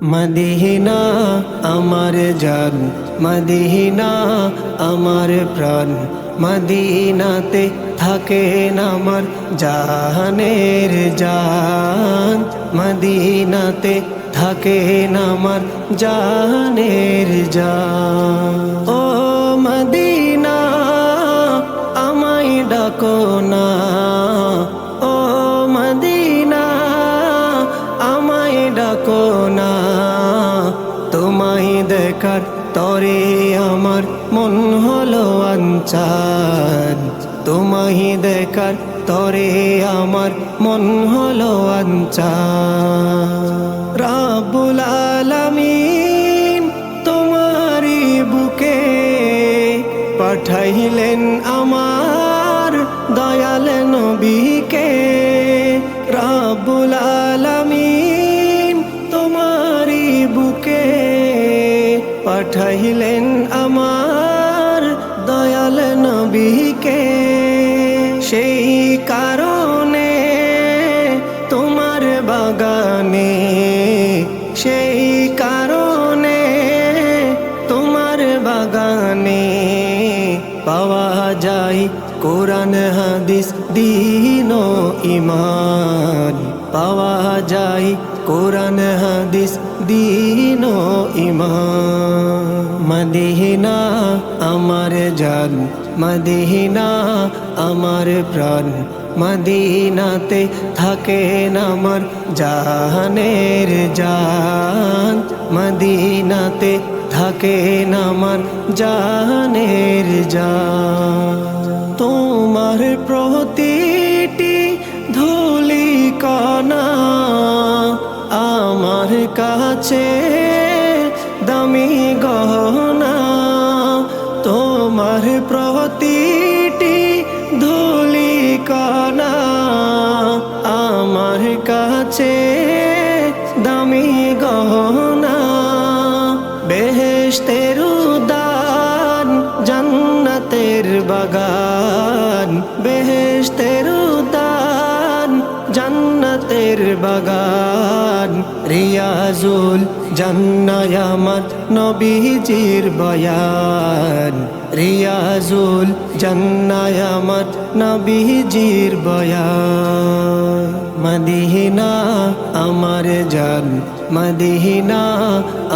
Medina আমার জান, Medina আমার প্রাণ, মদিনাতে থাকেন আমার জাহানের জান, মদিনাতে থাকেন আমার জাহানের জান। ও মদিনা আমায় ডাকো না, ও মদিনা আমায় ডাকো না, তোমায় দেখার তরে আমার মন হলো আনচান, তোমায় দেখার তরে আমার মন হলো আনচান। রব্বুল আলামিন তোমারি বুকে পাঠাইলেন আমার দয়াল নবীকে, রব্বুল আলামিন তোমারি বুকে পাঠাইলেন আমার দয়াল নবীকে। সেই কারণে তোমার বাগানে, সেই কারণে তোমার বাগানে পাওয়া যায় কোরআন হাদিস দ্বীন ও ঈমান, পাওয়া যায় কোরআন হাদিস দ্বীন ও ঈমান। মদিনা আমার জান, মদিনা আমার প্রাণ, মদিনাতে থাকেন আমার জাহানের জান, মদিনাতে থাকেন আমার জাহানের জান। তোমার প্রতিটি ধূলি কণা আমার কাছে দামি গহনা, তোমার প্রতিটি ধূলি কণা আমার কাছে দামি গহনা। বেহেশতের উদ্যান জান্নাতের বাগান, বেহেশতের উদ্যান জান্নাতের বাগান, রিয়াজুল জান্নাহ আমার নবীজির বয়ান, রিয়াজুল জান্নাহ আমার নবীজির বয়ান। মদিনা আমার জান, মদিনা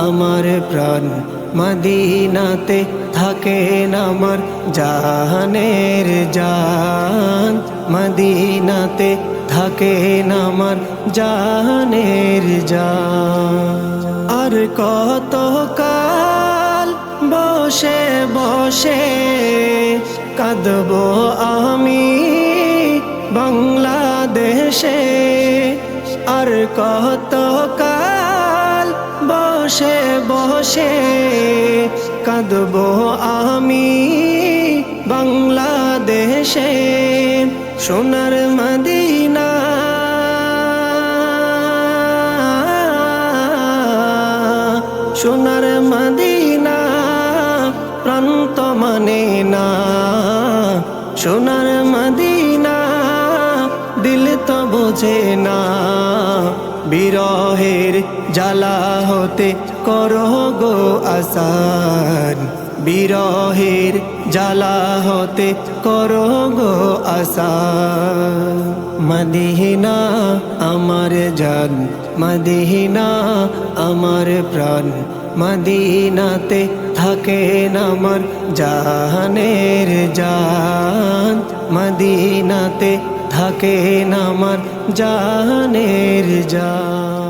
আমার প্রাণ, মদিনাতে থাকেন আমার জাহানের জান, মদিনাতে থাকেন আমার জাহানের জান। আর কত কাল বসে বসে কাঁদবো আমি বাংলাদেশে, আর কত কাল বসে বসে কাঁদবো আমি বাংলাদেশে। সোনার মদিনা, সোনার মদিনা প্রান্ত মানে না, সোনার মদিনা দিল তো বোঝে না। বিরহের জ্বালা হতে করো গো আসান, বিরহের জ্বালা হতে করো গো আসান। মদিনা আমার জান, মদিনা আমার প্রাণ, মদিনাতে থাকেন আমার জাহানের জান, মদিনাতে থাকেন আমার জাহানের জান।